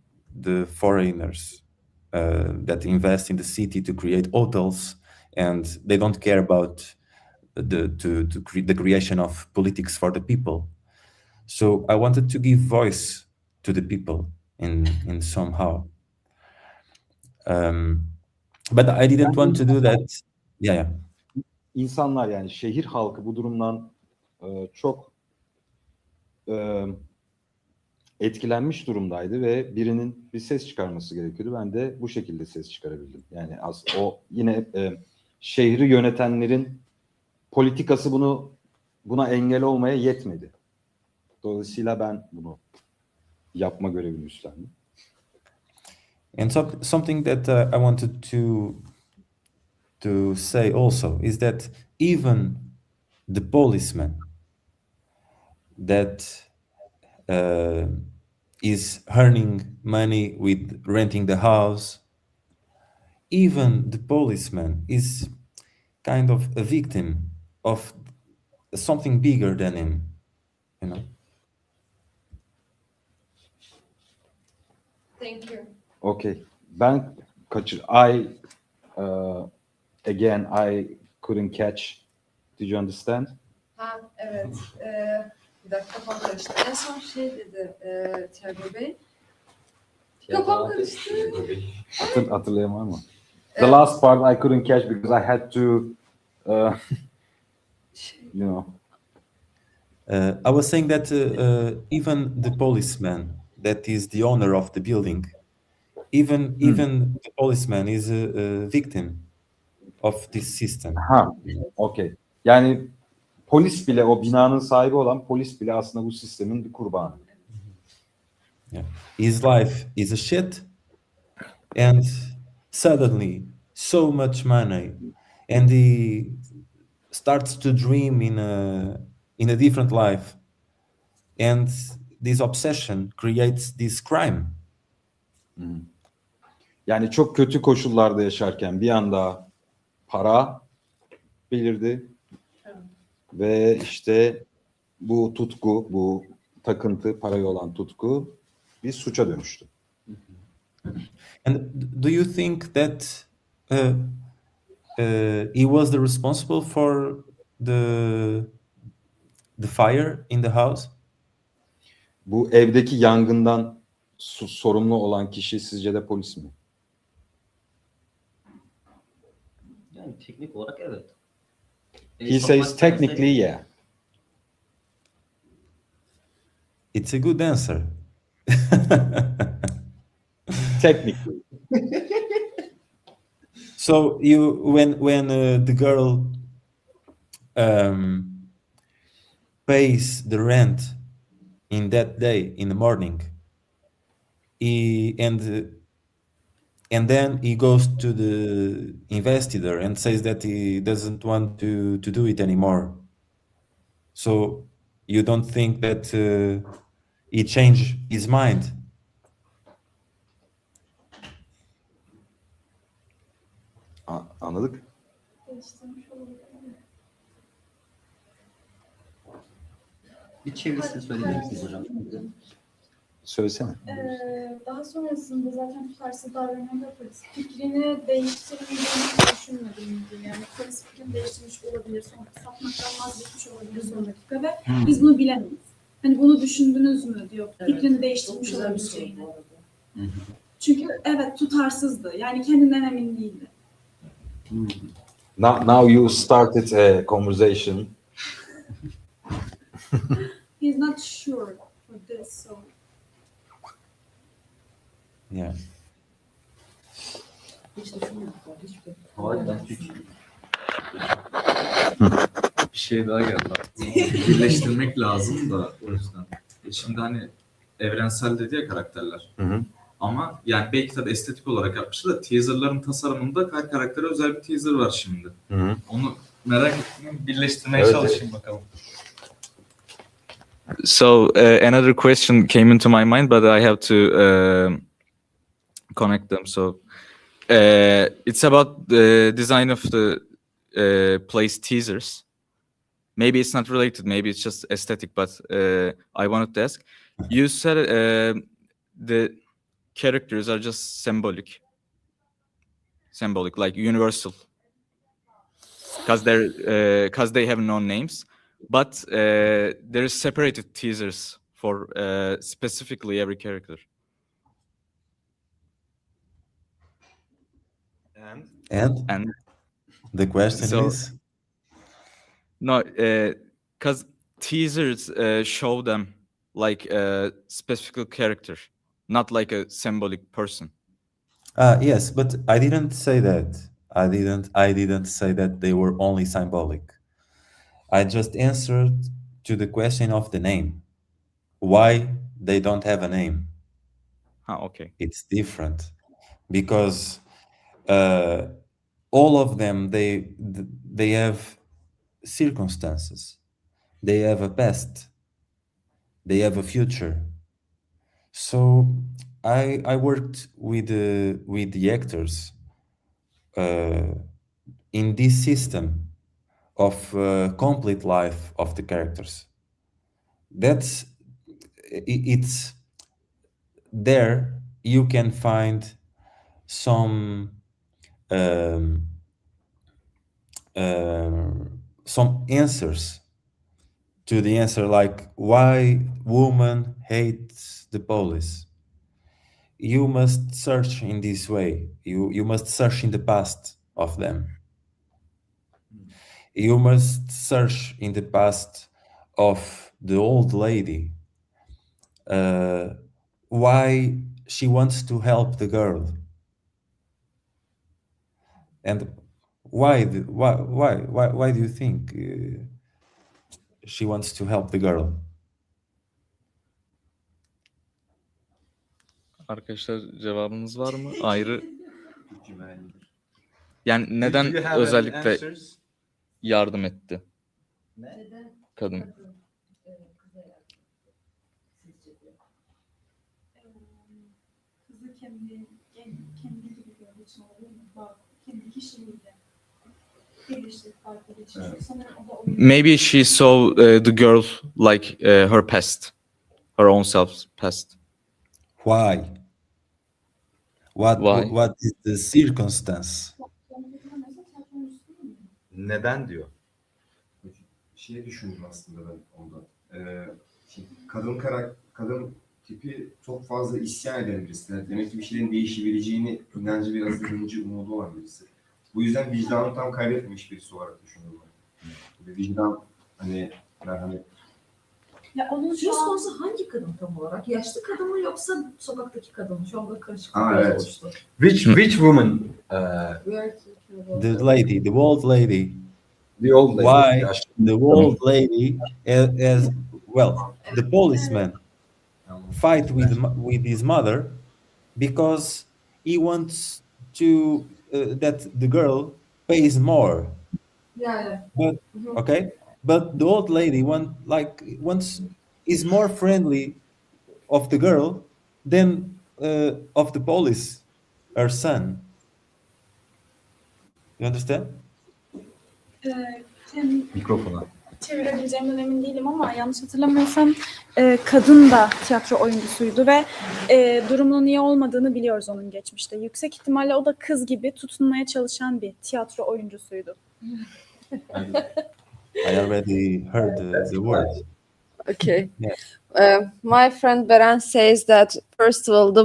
the foreigners that invest in the city to create hotels, and they don't care about the creation of politics for the people. So I wanted to give voice to the people in somehow. But I didn't want to do that. Yeah. İnsanlar yani şehir halkı bu durumdan çok etkilenmiş durumdaydı ve birinin bir ses çıkarması gerekiyordu. Ben de bu şekilde ses çıkarabildim. Yani o yine şehri yönetenlerin politikası buna engel olmaya yetmedi. Dolayısıyla ben bunu yapma görevini üstlendim. And something that I wanted to say also is that even the policeman that is earning money with renting the house, even the policeman is kind of a victim of something bigger than him, you know. Thank you. Okay. I couldn't catch. Did you understand? Ha evet. Bir dakika kafam karıştı. En son şey dedi Tiago Bey. Kafam karıştı. Hatırlayamam ama. The last part I couldn't catch because I had to, you know. I was saying that even the policeman that is the owner of the building, even the policeman is a victim of this system. Ha, okay. Yani polis bile, o binanın sahibi olan polis bile aslında bu sistemin bir kurbanı. Yeah. His life is a shit, and suddenly so much money, and he starts to dream in a different life, and this obsession creates this crime. Yani çok kötü koşullarda yaşarken bir anda para belirdi ve işte bu tutku, bu takıntı, paraya olan tutku bir suça dönüştü. And do you think that he was the responsible for the fire in the house? Bu evdeki yangından sorumlu olan kişi sizce de polis mi? Yani teknik olarak evet. He says technically yeah. It's a good answer. Technically. So when the girl pays the rent in that day in the morning, and then he goes to the investigator and says that he doesn't want to do it anymore. So you don't think that he changed his mind? Anladık. Bir çevirisini söyleyebilir misiniz hocam? Söylesene. Daha sonrasında zaten tutarsız davrananda polis fikrini değiştirmeyeceğini düşünmedim diye. Yani polis fikrini değiştirmiş olabilir, sonra satmaktan vazgeçmiş olabilir son dakika ve biz bunu bilemeyiz. Hani bunu düşündünüz mü diyor, fikrini değiştirmiş olabileceğini. Çünkü evet tutarsızdı, yani kendinden emin değildi. Now you started a conversation. He's not sure for this, so. Yeah. Hiç düşünmüyorum. Hayır, ben hiç. Bir şey daha geldi aklıma. Birleştirmek lazım da o yüzden. Şimdi hani evrensel dedi ya karakterler. Hı. Ama yani belki tabii estetik olarak yapmışlar da teaserların tasarımında her karaktere özel bir teaser var şimdi. Hı. Onu merak ettim. Birleştirmeye Evet, çalışayım bakalım. So another question came into my mind, but I have to connect them. So it's about the design of the play's teasers. Maybe it's not related, maybe it's just aesthetic, but I wanted to ask. You said the characters are just symbolic, like universal, because they have no names. But there is separated teasers for specifically every character. And the question So- is, No, because teasers show them like a specific character, not like a symbolic person. yes, but I didn't say that. I didn't say that they were only symbolic. I just answered to the question of the name. Why they don't have a name? Okay. It's different because all of them they have circumstances, they have a past, they have a future. So I worked with the actors in this system of complete life of the characters. It's there you can find some answers to the answer, like why woman hates the police, you must search in this way. You must search in the past of them. You must search in the past of the old lady. Why she wants to help the girl, and why do you think she wants to help the girl? Arkadaşlar cevabınız var mı? Ayrı. Yani neden özellikle yardım etti kadın? Kızı kendi gibi gördüğü için oluyor mu? Bak, kendi kişiliğiyle birleştirip farklı geçiyor. Sanırım o da oyun. Maybe she saw the girl like her past, her own self's past. Why? Why? What is the circumstance? Neden diyor? Şey düşündüm aslında ben ondan. Şimdi kadın tipi çok fazla isyan eden birisi. Yani demek ki bir şeylerin değişebileceğini inancı biraz hıncı umudu olan birisi. Bu yüzden vicdanını tam kaybetmemiş birisi olarak düşünüyorum ben. Vicdan hani merhamet. Ya onun Söz şu an konusu hangi kadın tam olarak? Yaşlı kadın mı yoksa sokaktaki kadın mı? Şu anda karışık Aa, bir evet. oluştu. Which woman? The lady, the old lady. The old lady. Why Yaşlı. the old lady as well? The policeman fight with his mother because he wants to that the girl pays more. Yani. But okay, but the old lady wants is more friendly of the girl than of the police, her son. You understand? Mikrofona. Çevirebileceğimden emin değilim ama yanlış hatırlamıyorsam kadın da tiyatro oyuncusuydu ve durumunun iyi olmadığını biliyoruz onun geçmişte. Yüksek ihtimalle o da kız gibi tutunmaya çalışan bir tiyatro oyuncusuydu. I already heard the word. Okay. Yeah. My friend Beren says that first of all, the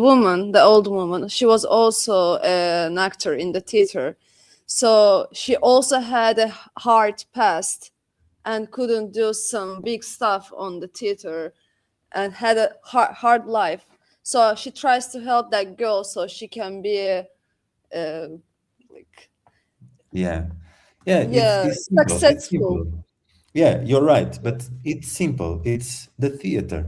old woman, she was also an actor in the theater. So she also had a hard past and couldn't do some big stuff on the theater and had a hard life. So she tries to help that girl so she can be like Yeah. It's simple. It's successful. simple. Yeah, you're right, but it's simple. It's the theater.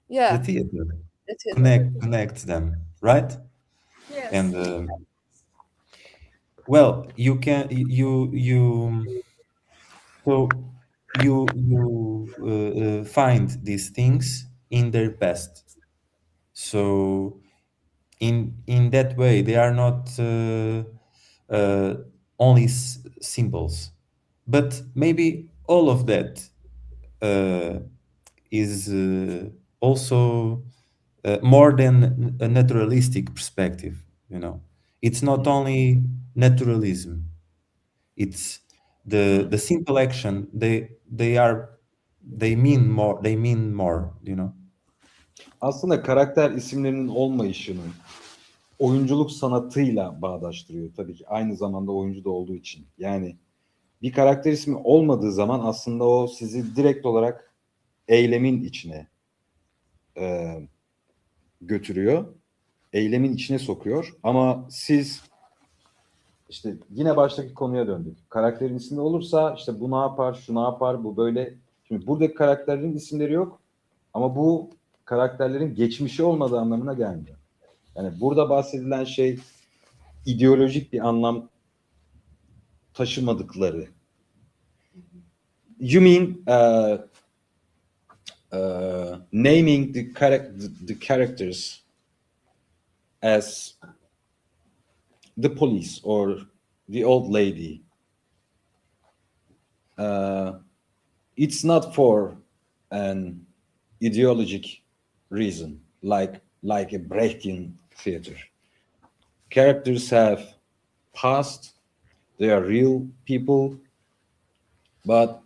Yeah. The theater the theater. connects them, right? Yes. And well, you can so you find these things in their past. So in that way, they are not only symbols, but maybe all of that is also more than a naturalistic perspective. You know, it's not only naturalism; it's the simple action. They mean more. They mean more. You know. Aslında karakter isimlerinin olmayışını oyunculuk sanatıyla bağdaştırıyor tabii ki. Aynı zamanda oyuncu da olduğu için. Yani bir karakter ismi olmadığı zaman aslında o sizi direkt olarak eylemin içine götürüyor. Eylemin içine sokuyor. Ama siz işte yine baştaki konuya döndük. Karakterin ismi olursa işte bu ne yapar, şu ne yapar, bu böyle. Şimdi buradaki karakterlerin isimleri yok. Ama bu karakterlerin geçmişi olmadığı anlamına gelmiyor. Yani burada bahsedilen şey ideolojik bir anlam taşımadıkları. You mean naming the characters as the police or the old lady. It's not for an ideologic reason, like a Brechtian theater. Characters have past, they are real people, but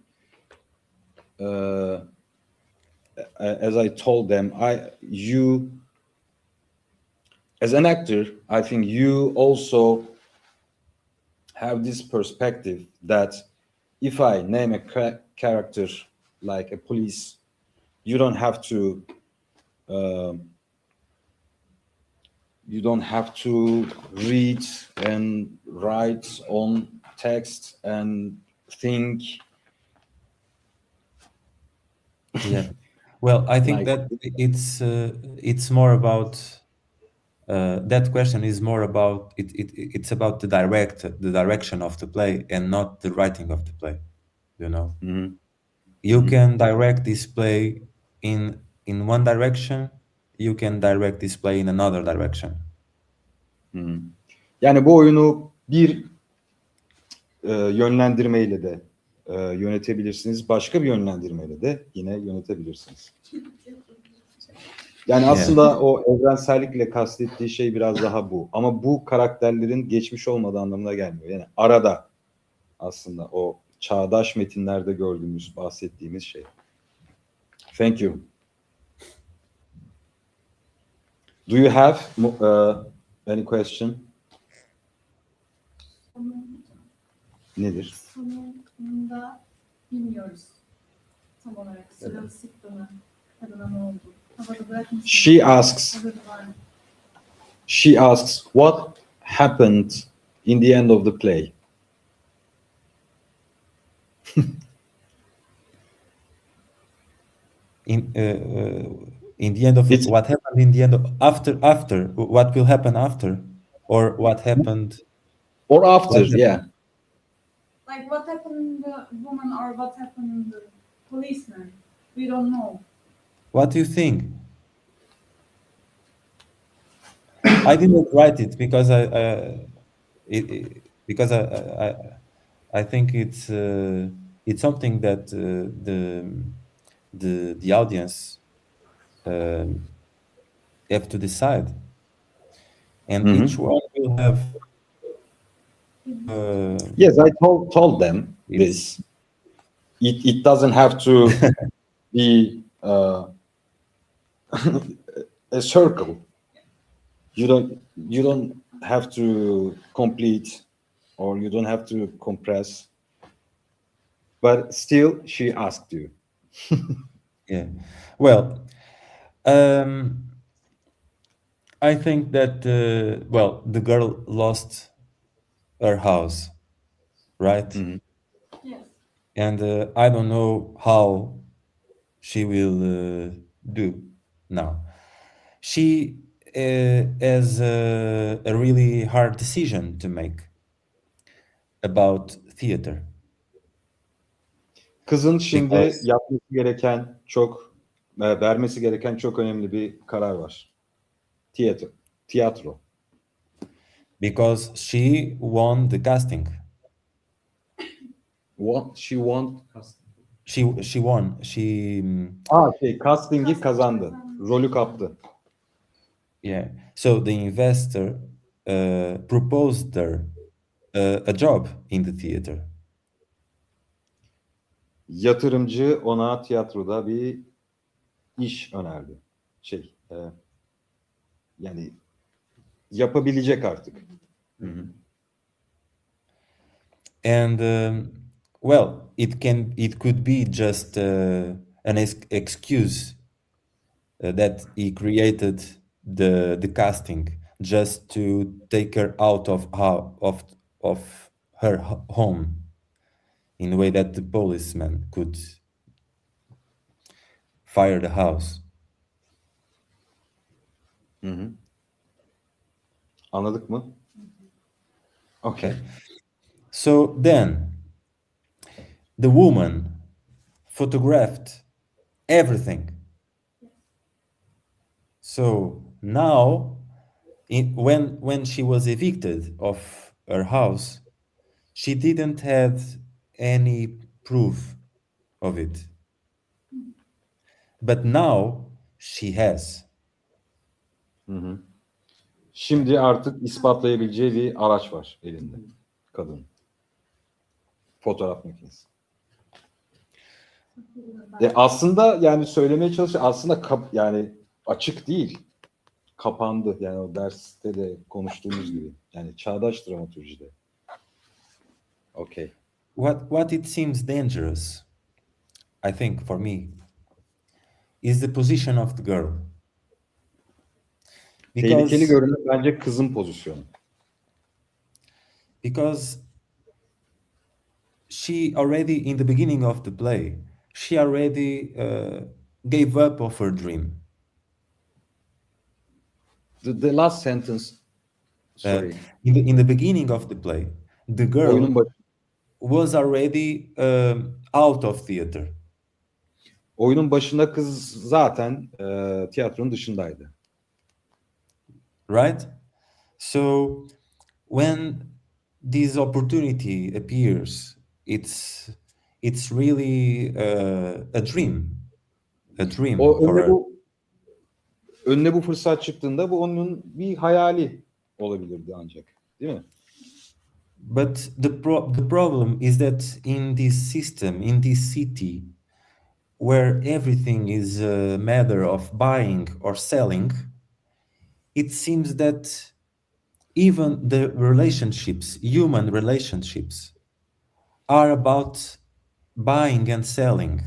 as I told them, you as an actor, I think you also have this perspective that if I name a character like a police, you don't have to read and write on text and think. Yeah. Well, I think Like- that it's more about that question is more about it's about the direction of the play and not the writing of the play. You know, Mhm. you can direct this play in one direction, you can direct this play in another direction. Yani bu oyunu bir yönlendirmeyle de yönetebilirsiniz. Başka bir yönlendirmeyle de yine yönetebilirsiniz. Yani aslında o evrensellikle kastettiği şey biraz daha bu. Ama bu karakterlerin geçmiş olmadığı anlamına gelmiyor. Yani arada aslında o çağdaş metinlerde gördüğümüz, bahsettiğimiz şey. Thank you. Do you have any question? Nedir? Sonunda bilmiyoruz tam olarak. Sıra sıktı mı? Kadına ne oldu? Havada bırakmış. She asks what happened in the end of the play. In the end of It's- what happened in the end of after what will happen after, or what happened. Or after, What happened? yeah. Like what happened to the woman or what happened to the policeman? We don't know. What do you think? I didn't write it because I think it's something that the audience have to decide, and Mhm. each one will have. Yes, I told them this. It doesn't have to be a circle. You don't have to complete, or you don't have to compress. But still, she asked you. Yeah. Well, I think that the girl lost her house, right? Mhm. Yes. And I don't know how she will do now. She has a really hard decision to make about theater. Kızın şimdi Because- yapması gereken vermesi gereken çok önemli bir karar var. Tiyatro. Because she won the casting. She won. She won. She Casting'i kazandı. Rolü kaptı. Yeah. So the investor proposed her a job in the theater. Yatırımcı ona tiyatroda bir iş önerdi. Yani yapabilecek artık. And it could be just an excuse that he created the casting just to take her out of her home in a way that the policeman could fire the house. Anladık mı? Okay. So then the woman photographed everything. So now when she was evicted of her house, she didn't have any proof of it. But now she has. Şimdi artık ispatlayabileceği bir araç var elinde. Kadın. Fotoğraf makinesi. Aslında yani söylemeye çalışıyor. Aslında yani açık değil. kapandı. Yani o derste de konuştuğumuz gibi. Yani çağdaş dramaturjide. Okay. What it seems dangerous, I think, for me, is the position of the girl. Tehlikeli görünen bence kızın pozisyonu. Because she already, in the beginning of the play, she already gave up of her dream. The last sentence, sorry. In the beginning of the play, the girl Oyunun başı- was already out of theater. Oyunun başında kız zaten tiyatronun dışındaydı. Right? So when this opportunity appears, it's really a dream O for her. önüne bu fırsat çıktığında bu onun bir hayali olabilirdi ancak, değil mi? But the problem is that in this system, in this city, where everything is a matter of buying or selling, it seems that even the relationships, human relationships, are about buying and selling.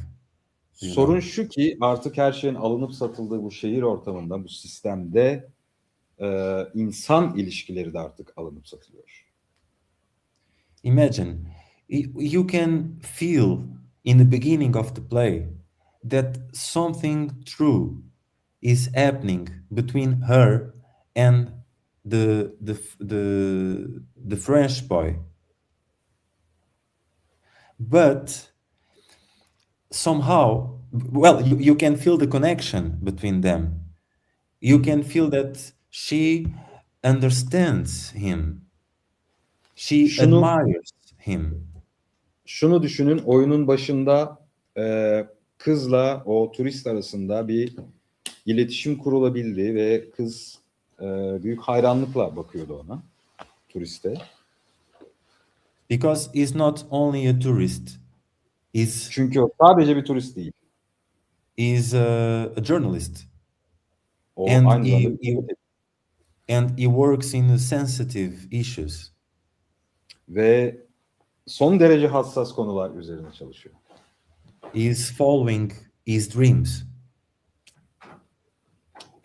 Sorun şu ki artık her şeyin alınıp satıldığı bu şehir ortamında, bu sistemde insan ilişkileri de artık alınıp satılıyor. Imagine, you can feel in the beginning of the play that something true is happening between her and the French boy. But somehow, well, you can feel the connection between them. You can feel that she understands him. She admires him. Şunu düşünün, oyunun başında kızla o turist arasında bir iletişim kurulabildi ve kız büyük hayranlıkla bakıyordu ona, turiste. Because he's not only a tourist, Çünkü o sadece bir turist değil. he's a journalist. O And aynı zamanda he works in sensitive issues. ve son derece hassas konular üzerine çalışıyor. He is following his dreams.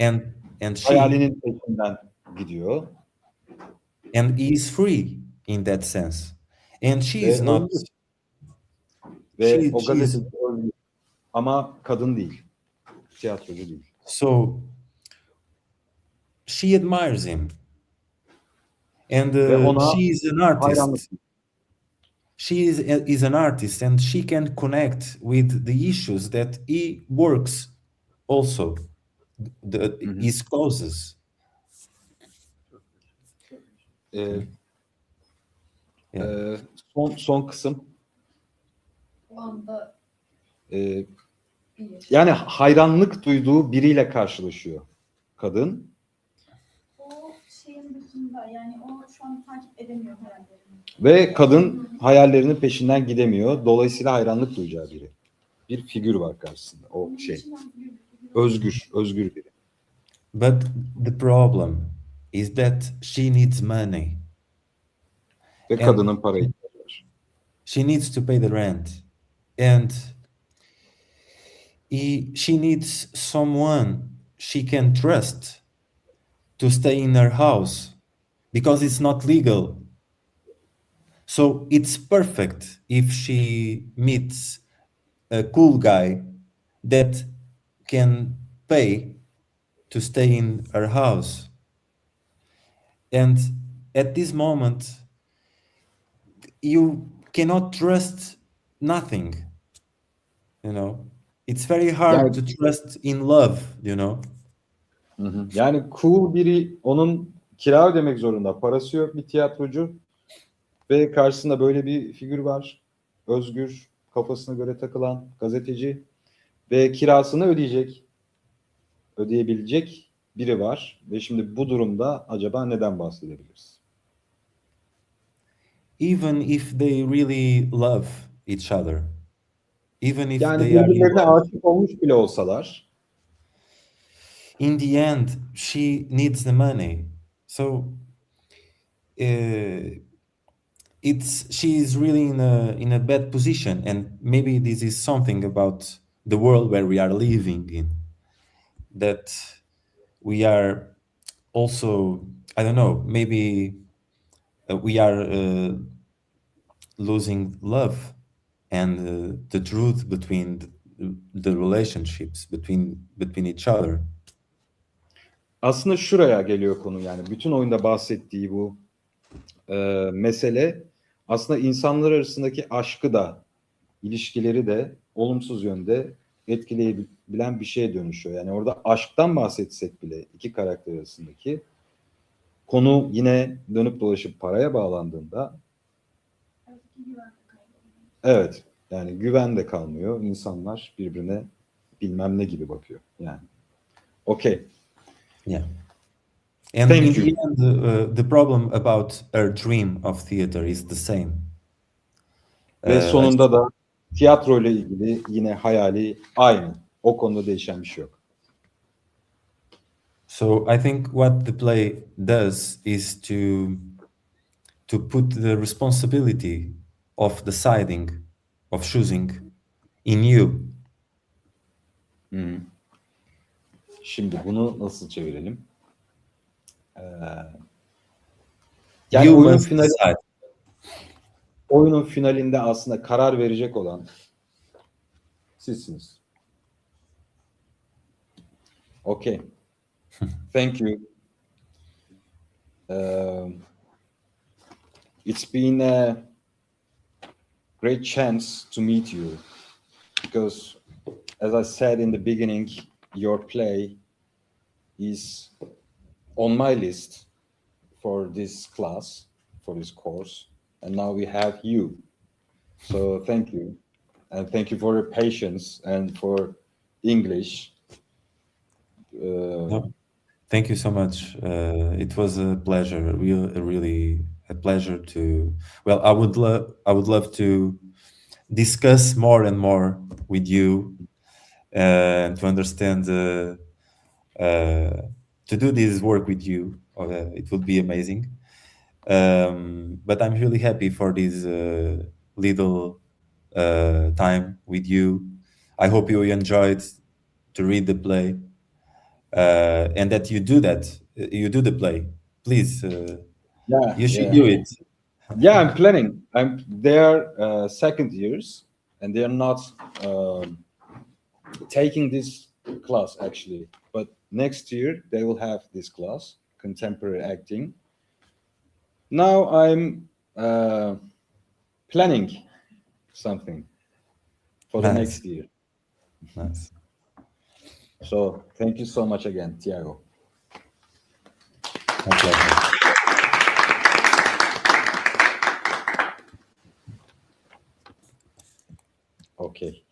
And Hayalinin peşinden gidiyor. he is free in that sense. And she Ve is not. Ve o gazeteci özgür. Ama kadın değil. Tiyatrocu değil. So she admires him. And she is an artist. She is an artist, and she can connect with the issues that he works also, his causes. Son kısım. O anda Yani hayranlık duyduğu biriyle karşılaşıyor kadın. O şeyin dışında, yani o şu an takip edemiyor hayallerini. Ve kadın hayallerinin peşinden gidemiyor. Dolayısıyla hayranlık duyacağı biri. Bir figür var karşısında. O şey. Özgür biri. But the problem is that she needs money. Ve kadının parayı ihtiyacı var. She needs to pay the rent. And she needs someone she can trust to stay in her house because it's not legal. So it's perfect if she meets a cool guy that can pay to stay in her house. And at this moment, you cannot trust nothing. You know, it's very hard to trust in love, you know. Yani cool biri onun kira ödemek zorunda. Parası yok, bir tiyatrocu. Ve karşısında böyle bir figür var. Özgür, kafasına göre takılan gazeteci. Ve kirasını ödeyebilecek biri var. Ve şimdi bu durumda acaba neden bahsedebiliriz? Even if they really love each other. Even if Yani they are birbirlerine aşık olmuş bile olsalar. in the end, she needs the money. So she is really in a bad position, and maybe this is something about the world where we are living in, that we are also, I don't know, maybe we are losing love and the truth between the relationships between each other. Aslında şuraya geliyor konu, yani bütün oyunda bahsettiği bu mesele aslında insanlar arasındaki aşkı da, ilişkileri de olumsuz yönde etkileyebilen bir şeye dönüşüyor. Yani orada aşktan bahsetsek bile iki karakter arasındaki konu yine dönüp dolaşıp paraya bağlandığında evet, yani güven de kalmıyor. İnsanlar birbirine bilmem ne gibi bakıyor. Yani. Okay. Yeah. And Thank in you. the end, the problem about her dream of theater is the same. Ve sonunda da tiyatro ile ilgili yine hayali aynı. O konuda değişen bir şey yok. So I think what the play does is to put the responsibility of deciding, of choosing in you. Şimdi bunu nasıl çevirelim? Yani You oyunun must decide. oyunun finalinde aslında karar verecek olan sizsiniz. Okay. Thank you. It's been a great chance to meet you because, as I said in the beginning, your play is on my list for this class, for this course, and now we have you. So thank you. And thank you for your patience and for English. Thank you so much. It was a pleasure, really a pleasure to. Well, I would love to discuss more and more with you, and to understand, to do this work with you. It would be amazing. But I'm really happy for this little time with you. I hope you enjoyed to read the play. And that you do the play. Please, you should do it. Yeah, I'm planning. They are second years, and they are not taking this class actually. But next year they will have this class, contemporary acting. Now I'm planning something for the Nice. next year. Nice. So thank you so much again, Tiago. My pleasure. Okay.